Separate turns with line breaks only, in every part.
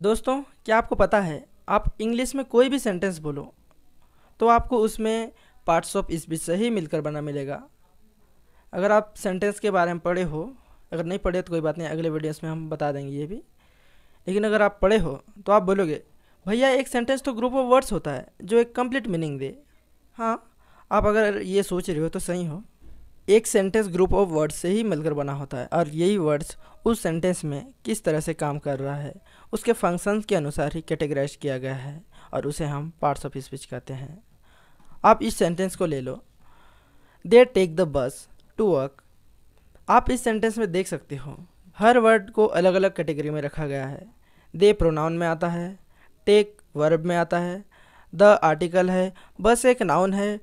दोस्तों, क्या आपको पता है आप इंग्लिश में कोई भी सेंटेंस बोलो तो आपको उसमें पार्ट्स ऑफ स्पीच से ही मिलकर बना मिलेगा। अगर आप सेंटेंस के बारे में पढ़े हो, अगर नहीं पढ़े तो कोई बात नहीं, अगले वीडियोस में हम बता देंगे ये भी। लेकिन अगर आप पढ़े हो तो आप बोलोगे भैया एक सेंटेंस तो ग्रुप ऑफ वर्ड्स होता है जो एक कंप्लीट मीनिंग दे। हाँ, आप अगर ये सोच रहे हो तो सही हो। एक सेंटेंस ग्रुप ऑफ वर्ड्स से ही मिलकर बना होता है और यही वर्ड्स उस सेंटेंस में किस तरह से काम कर रहा है उसके फंक्शंस के अनुसार ही कैटेगराइज किया गया है और उसे हम पार्ट्स ऑफ स्पीच कहते हैं। आप इस सेंटेंस को ले लो, they take the bus to work. आप इस सेंटेंस में देख सकते हो हर वर्ड को अलग अलग कैटेगरी में रखा गया है। दे प्रोनाउन में आता है, टेक वर्ब में आता है, द आर्टिकल है, बस एक नाउन है,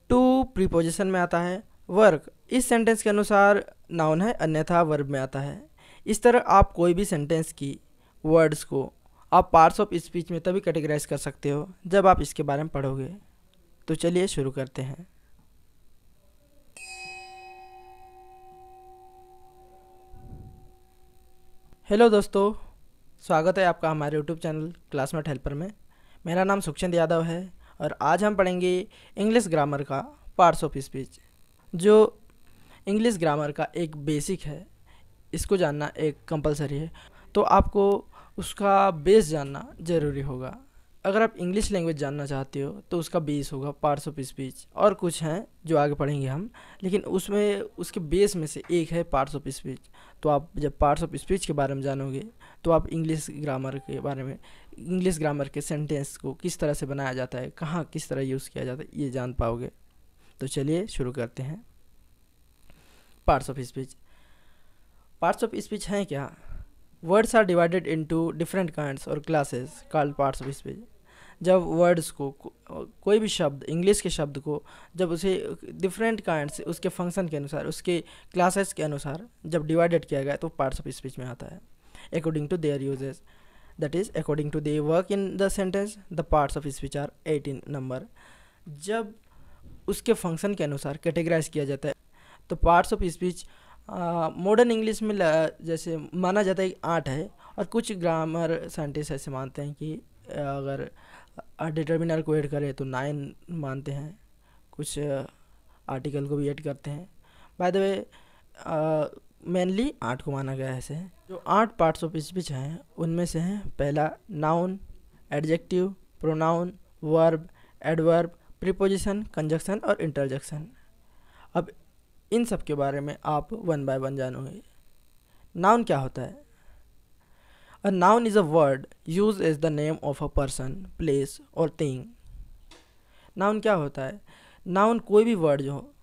टू प्रीपोजिशन में आता है, वर्क इस सेंटेंस के अनुसार नाउन है अन्यथा वर्ब में आता है। इस तरह आप कोई भी सेंटेंस की वर्ड्स को आप पार्ट्स ऑफ स्पीच में तभी कैटेगराइज कर सकते हो जब आप इसके बारे में पढ़ोगे। तो चलिए शुरू करते हैं। हेलो दोस्तों, स्वागत है आपका हमारे यूट्यूब चैनल क्लासमेट हेल्पर में। मेरा नाम सुखचंद यादव है और आज हम पढ़ेंगे इंग्लिश ग्रामर का पार्ट्स ऑफ स्पीच। जो इंग्लिश ग्रामर का एक बेसिक है, इसको जानना एक कंपलसरी है, तो आपको उसका बेस जानना ज़रूरी होगा। अगर आप इंग्लिश लैंग्वेज जानना चाहते हो तो उसका बेस होगा पार्ट्स ऑफ स्पीच, और कुछ हैं जो आगे पढ़ेंगे हम, लेकिन उसमें उसके बेस में से एक है पार्ट्स ऑफ स्पीच। तो आप जब पार्ट्स ऑफ स्पीच के बारे में जानोगे तो आप इंग्लिश ग्रामर के बारे में, इंग्लिश ग्रामर के सेंटेंस को किस तरह से बनाया जाता है, कहाँ किस तरह यूज़ किया जाता है, ये जान पाओगे। तो चलिए शुरू करते हैं। Parts of speech. Parts of speech हैं क्या? Words are divided into different kinds or classes called parts of speech. जब वर्ड्स को कोई भी शब्द, इंग्लिश के शब्द को जब उसे डिफरेंट काइंड से उसके फंक्शन के अनुसार, उसके क्लासेस के अनुसार जब डिवाइडेड किया गया तो पार्ट्स ऑफ स्पीच में आता है। According to their uses, that is according to their work in the sentence, the parts of speech are 18 number. जब उसके फंक्शन के अनुसार कैटेगराइज किया जाता है तो parts of speech modern English में जैसे माना जाता है कि 8 है, और कुछ ग्रामर साइंटिस्ट ऐसे मानते हैं कि अगर डिटर्मिनर को ऐड करें तो 9 मानते हैं, कुछ आर्टिकल को भी ऐड करते हैं। बाय द वे मेनली 8 को माना गया है ऐसे। जो 8 पार्ट्स ऑफ स्पीच हैं उनमें से हैं पहला noun, adjective, pronoun, verb, adverb, preposition, conjunction और इंटरजेक्शन। अब इन सब के बारे में आप वन बाय वन जानोगे। नाउन क्या होता है? A noun is a word used as the name of a person, place or thing. Noun क्या होता है? नाउन कोई भी वर्ड जो हो,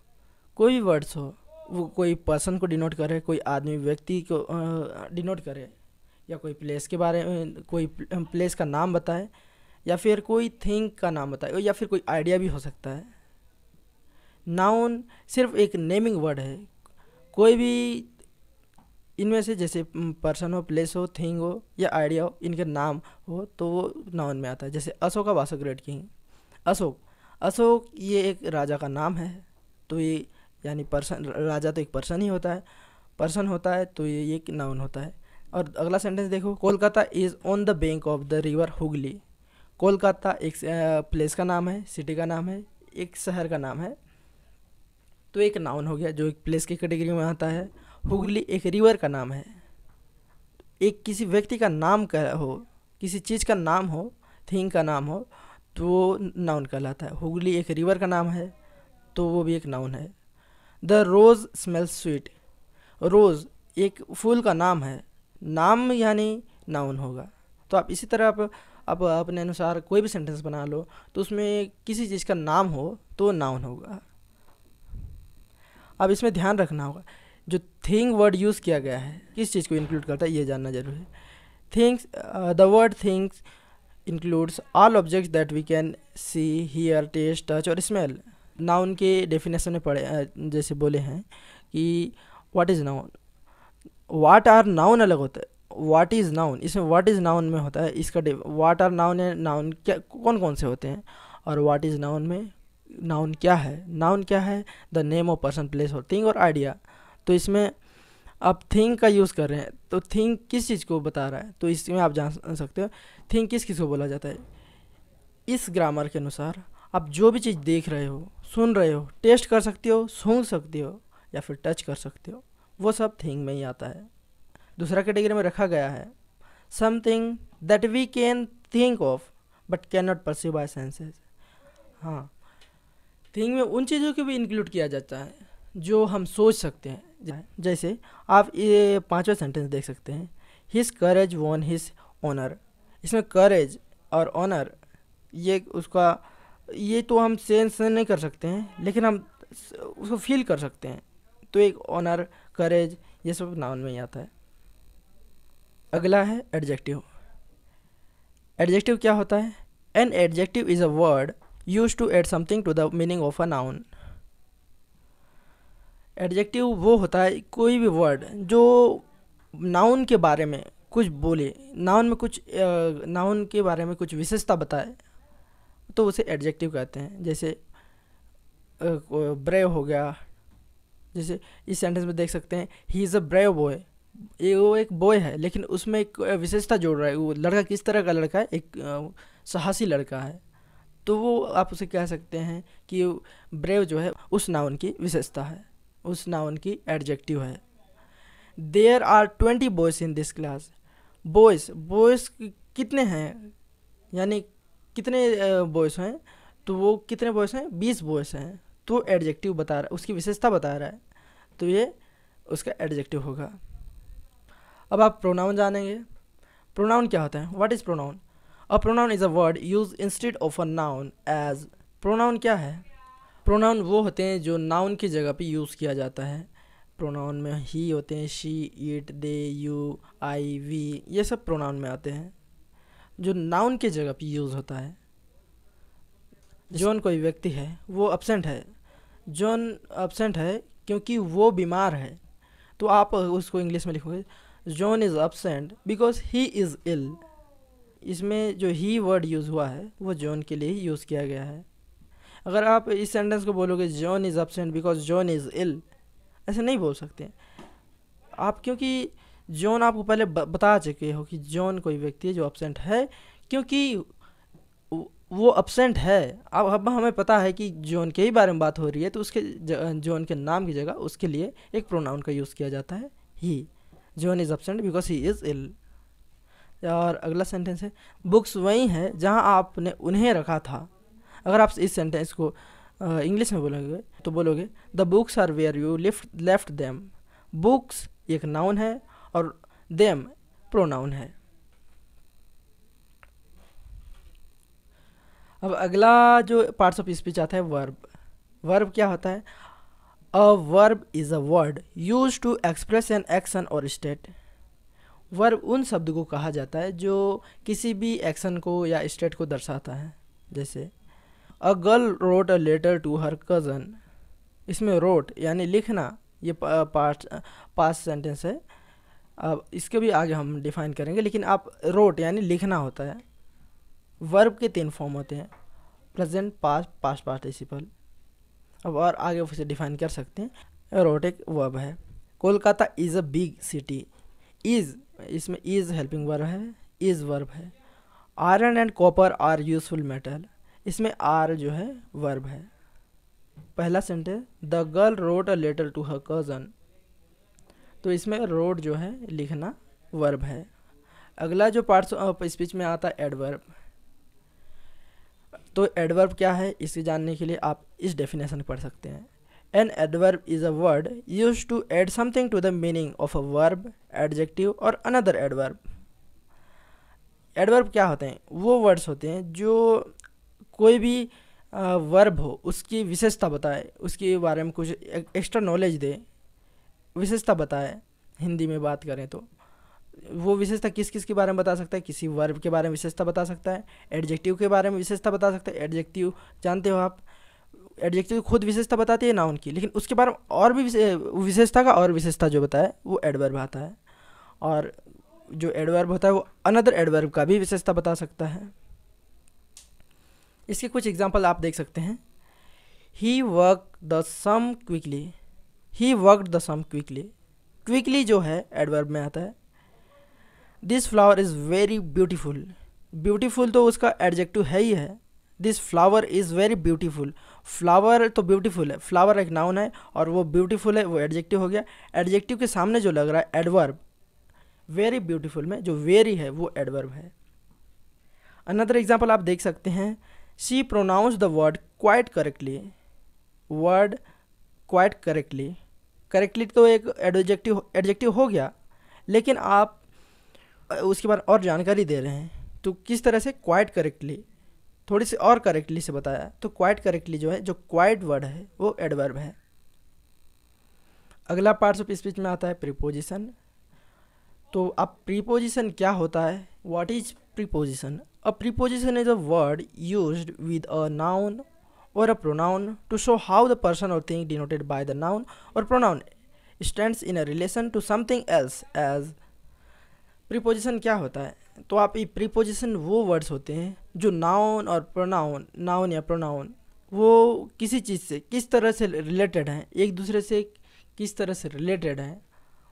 कोई भी वर्ड्स हो, वो कोई पर्सन को डिनोट करे, कोई आदमी व्यक्ति को डिनोट करे, या कोई प्लेस के बारे में, कोई प्लेस का नाम बताए, या फिर कोई थिंग का नाम बताए, या फिर कोई आइडिया भी हो सकता है। नाउन सिर्फ एक नेमिंग वर्ड है। कोई भी इनमें से जैसे पर्सन हो, प्लेस हो, थिंग हो या आइडिया हो, इनके नाम हो तो वो नाउन में आता है। जैसे अशोक वास a great king. Ashok, Ashok ये एक राजा का नाम है, तो ये यानी पर्सन, राजा तो एक पर्सन ही होता है, पर्सन होता है तो ये एक नाउन होता है। और अगला सेंटेंस देखो, Kolkata is on the bank of the river Hooghly. Kolkata एक प्लेस का नाम है, सिटी का नाम है, एक शहर का नाम है, तो एक नाउन हो गया जो एक प्लेस की कैटेगरी में आता है। हुगली एक रिवर का नाम है। एक किसी व्यक्ति का नाम का हो, किसी चीज़ का नाम हो, थिंग का नाम हो, तो वो नाउन कहलाता है। हुगली एक रिवर का नाम है तो वो भी एक नाउन है। The rose smells sweet. Rose एक फूल का नाम है, नाम यानी नाउन होगा। तो आप इसी तरह आप अपने अनुसार कोई भी सेंटेंस बना लो तो उसमें किसी चीज़ का नाम हो तो नाउन होगा। अब इसमें ध्यान रखना होगा, जो थिंग वर्ड यूज़ किया गया है किस चीज़ को इंक्लूड करता है ये जानना जरूरी है। Things, the word things includes all objects that we can see, hear, taste, touch और स्मेल। नाउन के डेफिनेशन में पढ़े जैसे बोले हैं कि what is noun, what are noun अलग होता है, व्हाट इज़ नाउन, इसमें व्हाट इज़ नाउन में होता है इसका व्हाट आर नाउन है, नाउन क्या कौन कौन से होते हैं, और व्हाट इज़ नाउन में नाउन क्या है, नाउन क्या है, the name of person, place और थिंग और आइडिया। तो इसमें आप थिंक का यूज़ कर रहे हैं तो थिंक किस चीज़ को बता रहा है, तो इसमें आप जान सकते हो थिंक किस किस को बोला जाता है। इस ग्रामर के अनुसार आप जो भी चीज़ देख रहे हो, सुन रहे हो, टेस्ट कर सकते हो, सूंघ सकते हो या फिर टच कर सकते हो, वो सब थिंक में ही आता है। दूसरा कैटेगरी में रखा गया है something that we can think of but can not perceive by senses. हाँ, थिंक में उन चीज़ों को भी इंक्लूड किया जाता है जो हम सोच सकते हैं। जैसे आप ये पांचवा सेंटेंस देख सकते हैं, हिज करेज वॉन हिज ऑनर। इसमें करेज और ऑनर ये उसका ये तो हम सेंस नहीं कर सकते हैं, लेकिन हम उसको फील कर सकते हैं। तो एक ऑनर, करेज, ये सब नाउन में ही आता है। अगला है एडजेक्टिव। एडजेक्टिव क्या होता है? An adjective is a word use to add something to the meaning of a noun. Adjective वो होता है कोई भी वर्ड जो नाउन के बारे में कुछ बोले, नाउन के बारे में कुछ विशेषता बताए, तो उसे एडजेक्टिव कहते हैं। जैसे ब्रेव हो गया, जैसे इस सेंटेंस में देख सकते हैं he is a brave boy. ये वो एक बॉय है लेकिन उसमें एक विशेषता जोड़ रहा है, वो लड़का किस तरह का लड़का है, एक साहसी लड़का है। तो वो आप उसे कह सकते हैं कि ब्रेव जो है उस नाउन की विशेषता है, उस नाउन की एडजेक्टिव है। There are 20 boys in this class. Boys कितने हैं, यानी कितने बॉयज़ हैं, तो वो कितने बॉयज़ हैं, 20 बॉयज़ हैं। तो एडजेक्टिव बता रहा है, उसकी विशेषता बता रहा है, तो ये उसका एडजेक्टिव होगा। अब आप प्रोनाउन जानेंगे। प्रोनाउन क्या होता है? What is pronoun? A pronoun is a word use instead of a noun as. Pronoun क्या है? प्रोनाउन वो होते हैं जो नाउन की जगह पे यूज़ किया जाता है। प्रोनाउन में ही होते हैं, she, it, they, you, I, we, ये सब प्रोनाउन में आते हैं जो नाउन की जगह पे यूज़ होता है। जॉन कोई व्यक्ति है, वो अब्सेंट है। जॉन अब्सेंट है क्योंकि वो बीमार है, तो आप उसको इंग्लिश में लिखोगे John is absent because he is ill. इसमें जो ही वर्ड यूज़ हुआ है वो जॉन के लिए ही यूज़ किया गया है। अगर आप इस सेंटेंस को बोलोगे John is absent because John is ill, ऐसे नहीं बोल सकते आप, क्योंकि जॉन आपको पहले बता चुके हो कि जॉन कोई व्यक्ति है जो अब्सेंट है, क्योंकि वो अब्सेंट है। अब हमें पता है कि जॉन के ही बारे में बात हो रही है, तो उसके जॉन के नाम की जगह उसके लिए एक प्रोनाउन का यूज़ किया जाता है he. John is absent because he is ill. और अगला सेंटेंस है बुक्स वही है जहाँ आपने उन्हें रखा था। अगर आप इस सेंटेंस को इंग्लिश में बोलोगे तो बोलोगे the books are where you left them. Books एक नाउन है और देम प्रोनाउन है। अब अगला जो पार्ट्स ऑफ स्पीच आता है वर्ब। वर्ब क्या होता है? A verb is a word use to express an action और स्टेट। वर्ब उन शब्द को कहा जाता है जो किसी भी एक्शन को या स्टेट को दर्शाता है। जैसे a girl wrote a letter to her cousin. इसमें रोट यानी लिखना, ये पास्ट सेंटेंस है। अब इसके भी आगे हम डिफाइन करेंगे, लेकिन आप रोट यानी लिखना होता है। वर्ब के 3 फॉर्म होते हैं, प्रेजेंट, पास्ट, पास्ट पार्टिसिपल। अब और आगे उसे डिफाइन कर सकते हैं। रोट एक वर्ब है। Kolkata is a big city. Is, इसमें इज़ हेल्पिंग वर्ब है, इज़ वर्ब है। Iron and copper are useful metal. इसमें आर जो है वर्ब है। पहला sentence the girl wrote a letter to her cousin, तो इसमें रोट जो है लिखना वर्ब है। अगला जो पार्ट्स ऑफ स्पीच में आता है एडवर्ब। तो एडवर्ब क्या है, इसे जानने के लिए आप इस डेफिनेशन पढ़ सकते हैं। An adverb is a word use to add something to the meaning of a verb, adjective और अनदर एडवर्ब। एडवर्ब क्या होते हैं? वो वर्ड्स होते हैं जो कोई भी वर्ब हो उसकी विशेषता बताए, उसके बारे में कुछ एक्स्ट्रा नॉलेज दे, विशेषता बताए। हिंदी में बात करें तो वो विशेषता किस किस के बारे में बता सकता है? किसी वर्ब के बारे में विशेषता बता सकता है, एडजेक्टिव के बारे में विशेषता बता सकता है। एडजेक्टिव जानते हो आप, एडजेक्टिव खुद विशेषता बताती है नाउन की, लेकिन उसके बारे में और भी विशेषता का और विशेषता जो बताए वो एडवर्ब आता है। और जो एडवर्ब होता है वो अनदर एडवर्ब का भी विशेषता बता सकता है। इसके कुछ एग्जाम्पल आप देख सकते हैं। He work the sum quickly. He worked the sum quickly. Quickly जो है एडवर्ब में आता है। This flower is very beautiful, beautiful तो उसका एडजेक्टिव है ही है। This flower is very beautiful, flower तो ब्यूटीफुल है, फ्लावर एक नाउन है और वो ब्यूटीफुल है वो एडजेक्टिव हो गया। एडजेक्टिव के सामने जो लग रहा है एडवर्ब, वेरी ब्यूटीफुल में जो वेरी है वो एडवर्ब है। अनदर एग्जाम्पल आप देख सकते हैं, she pronounce the word quite correctly, word quite correctly, correctly तो एक एडजेक्टिव हो गया, लेकिन आप उसके बाद और जानकारी दे रहे हैं तो किस तरह से क्वाइट करेक्टली, थोड़ी सी और करेक्टली से बताया, तो क्वाइट करेक्टली जो है, जो क्वाइट वर्ड है वो एडवर्ब है। अगला पार्ट्स ऑफ स्पीच में आता है प्रीपोजिशन। तो अब प्रीपोजिशन क्या होता है, what is preposition? A preposition is a word used with a noun or a pronoun to show how the person or thing denoted by the noun or pronoun stands in a relation to something else as। Preposition क्या होता है? तो आप ये preposition वो words होते हैं जो नाउन और प्रोनाउन, नाउन या प्रोनाउन, वो किसी चीज़ से किस तरह से रिलेटेड हैं, एक दूसरे से किस तरह से रिलेटेड हैं,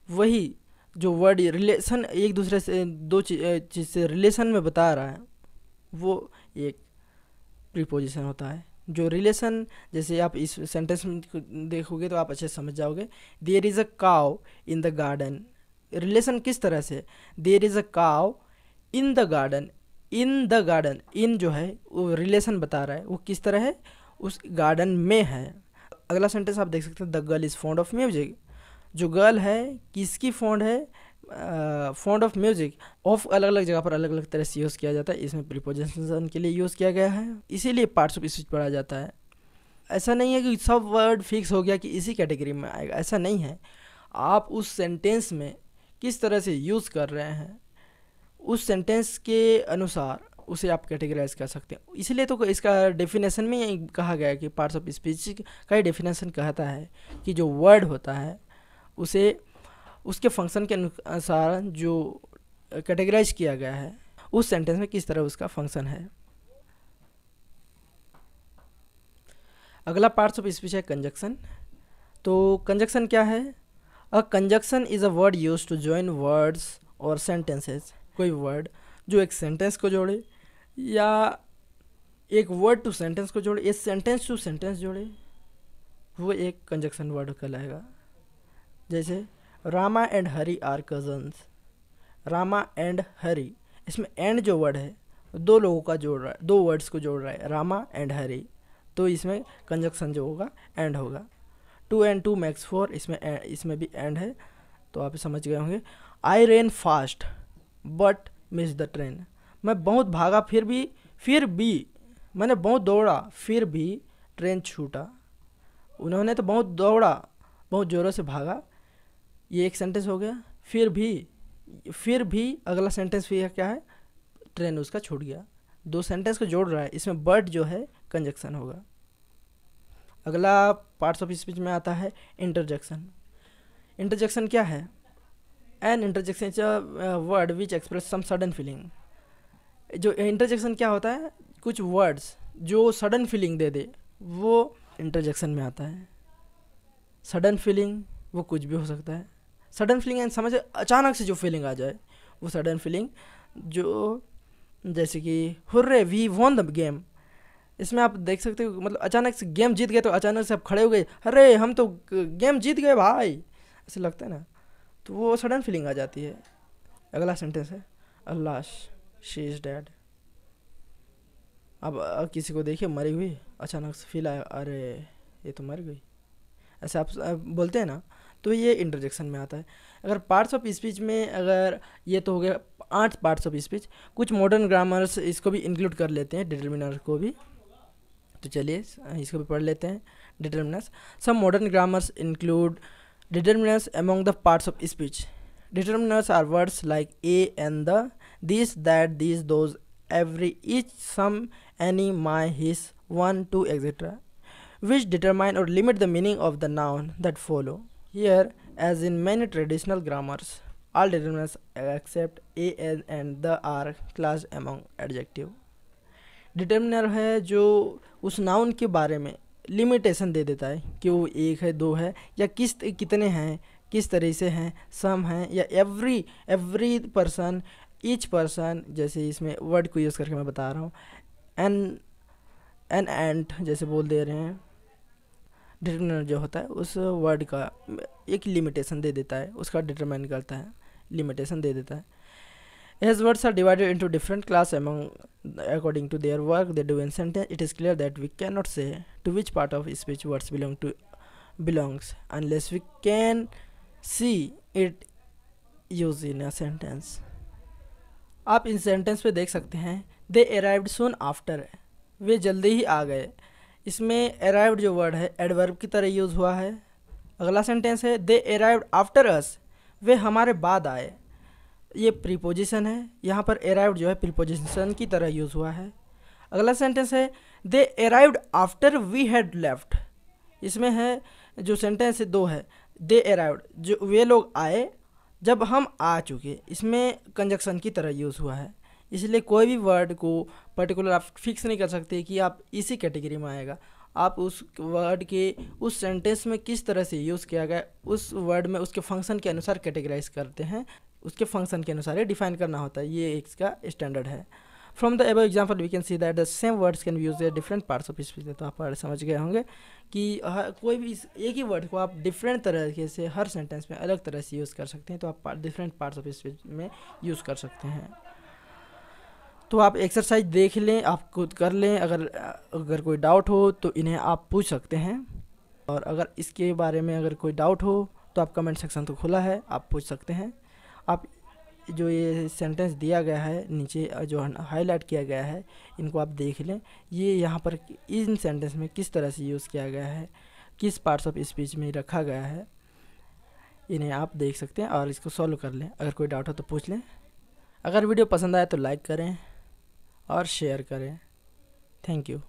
वही जो वर्ड रिलेशन एक दूसरे से दो चीज़ से रिलेशन में बता रहा है वो एक प्रीपोजिशन होता है। जो रिलेशन, जैसे आप इस सेंटेंस में देखोगे तो आप अच्छे से समझ जाओगे। There is a cow in the garden, relation किस तरह से, there is a cow in the garden, in the garden, in जो है वो रिलेशन बता रहा है वो किस तरह है, उस गार्डन में है। अगला सेंटेंस आप देख सकते हैं, the girl is fond of music, जो गर्ल है किसकी फॉन्ड है, फॉन्ड ऑफ म्यूजिक। ऑफ अलग अलग जगह पर अलग अलग तरह से यूज़ किया जाता है, इसमें प्रीपोजिशन के लिए यूज़ किया गया है, इसीलिए पार्ट्स ऑफ स्पीच पढ़ा जाता है। ऐसा नहीं है कि सब वर्ड फिक्स हो गया कि इसी कैटेगरी में आएगा, ऐसा नहीं है। आप उस सेंटेंस में किस तरह से यूज़ कर रहे हैं उस सेंटेंस के अनुसार उसे आप कैटेगराइज कर सकते हैं। इसलिए तो इसका डेफिनेशन में यही कहा गया है कि पार्ट्स ऑफ स्पीच का ही डेफिनेशन कहता है कि जो वर्ड होता है उसे उसके फंक्शन के अनुसार जो कैटेगराइज किया गया है उस सेंटेंस में किस तरह उसका फंक्शन है। अगला पार्ट्स ऑफ स्पीच है कंजक्शन। तो कंजक्शन क्या है? A conjunction is a word use to join words और सेंटेंसेस। कोई वर्ड जो एक सेंटेंस को जोड़े या एक वर्ड टू सेंटेंस को जोड़े, एक सेंटेंस टू सेंटेंस जोड़े, वो एक कंजक्शन वर्ड कहलाएगा। जैसे Rama and Hari are cousins, Rama and Hari, इसमें एंड जो वर्ड है दो लोगों का जोड़ रहा है, दो वर्ड्स को जोड़ रहा है, रामा एंड हरी, तो इसमें कंजक्शन जो होगा एंड होगा। 2 and 2 makes 4, इसमें भी एंड है, तो आप समझ गए होंगे। I ran fast but miss the train, मैं बहुत भागा फिर भी मैंने बहुत दौड़ा फिर भी ट्रेन छूटा। उन्होंने तो बहुत दौड़ा, बहुत ज़ोरों से भागा, ये एक सेंटेंस हो गया। फिर भी अगला सेंटेंस फिर क्या है, ट्रेन उसका छूट गया। दो सेंटेंस को जोड़ रहा है, इसमें बट जो है कंजक्शन होगा। अगला पार्ट्स ऑफ स्पीच में आता है इंटरजेक्शन। इंटरजेक्शन क्या है? An interjection is a word which express some sudden feeling. जो इंटरजेक्शन क्या होता है, कुछ वर्ड्स जो सडन फीलिंग दे दे वो इंटरजेक्शन में आता है। सडन फीलिंग वो कुछ भी हो सकता है, सडन फीलिंग एंड समझे अचानक से जो फीलिंग आ जाए वो सडन फीलिंग, जो जैसे कि hurray we won the game, इसमें आप देख सकते हो मतलब अचानक से गेम जीत गए तो अचानक से आप खड़े हो गए, अरे हम तो गेम जीत गए भाई, ऐसे लगता है ना, तो वो सडन फीलिंग आ जाती है। अगला सेंटेंस है अल्लाह शी इज़ डेड। अब किसी को देखिए मरी हुई, अचानक से फील आया अरे ये तो मर गई, ऐसे आप बोलते हैं ना, तो ये इंटरजेक्शन में आता है। अगर पार्ट्स ऑफ स्पीच में, अगर ये तो हो गया 8 पार्ट्स ऑफ स्पीच, कुछ मॉडर्न ग्रामर्स इसको भी इंक्लूड कर लेते हैं, डिटर्मिनर को भी, तो चलिए इसको भी पढ़ लेते हैं। Determiners, some modern grammars include determiners among the parts of speech. Determiners are words like a and the, this that this those every each some any my his one two etcetera which determine or limit the meaning of the noun that follow. Here, as in many traditional grammars, all determinants except a and the are classed among adjective. Determiner है जो उस noun के बारे में limitation दे देता है कि वो 1 है 2 है या कितने हैं, किस तरह से हैं, सम हैं, या एवरी पर्सन, ईच पर्सन, जैसे इसमें वर्ड को यूज़ करके मैं बता रहा हूँ। एन एंड जैसे बोल दे रहे हैं, डिटरमिनर जो होता है उस वर्ड का एक लिमिटेशन दे देता है, उसका डिटरमाइन करता है, लिमिटेशन दे देता है। As words are divided into different class among according to their work they do in sentence, it is clear that we cannot say to which part of speech words belongs unless we can see it used in a sentence. आप इन sentence पे देख सकते हैं, they arrived soon after, वे जल्दी ही आ गए। इसमें arrived जो word है एडवर्ब की तरह यूज़ हुआ है। अगला सेंटेंस है they arrived after us, वे हमारे बाद आए, ये प्रीपोजिशन है। यहाँ पर अराइव्ड जो है प्रीपोजिशन की तरह यूज़ हुआ है। अगला सेंटेंस है they arrived after we had left, इसमें है जो सेंटेंस है दो है, दे अराइव्ड जो वे लोग आए जब हम आ चुके, इसमें कंजक्शन की तरह यूज़ हुआ है। इसलिए कोई भी वर्ड को पर्टिकुलर आप फिक्स नहीं कर सकते कि आप इसी कैटेगरी में आएगा। आप उस वर्ड के उस सेंटेंस में किस तरह से यूज़ किया गया उस वर्ड में उसके फंक्शन के अनुसार कैटेगराइज करते हैं, उसके फंक्शन के अनुसार ही डिफाइन करना होता है, ये इसका स्टैंडर्ड है। From the above example we can see that the same words can be use in different parts of speech. तो आप समझ गए होंगे कि कोई भी एक ही वर्ड को आप डिफरेंट तरीके से हर सेंटेंस में अलग तरह से यूज़ कर सकते हैं, तो आप डिफरेंट पार्ट्स ऑफ स्पीच में यूज़ कर सकते हैं। तो आप एक्सरसाइज देख लें, आप खुद कर लें, अगर कोई डाउट हो तो इन्हें आप पूछ सकते हैं, और अगर इसके बारे में अगर कोई डाउट हो तो आप कमेंट सेक्शन तो खुला है, आप पूछ सकते हैं। आप जो ये सेंटेंस दिया गया है नीचे जो हाईलाइट किया गया है, इनको आप देख लें, ये यहाँ पर इन सेंटेंस में किस तरह से यूज़ किया गया है, किस पार्ट्स ऑफ स्पीच में रखा गया है, इन्हें आप देख सकते हैं और इसको सॉल्व कर लें। अगर कोई डाउट हो तो पूछ लें। अगर वीडियो पसंद आए तो लाइक करें और शेयर करें। Thank you.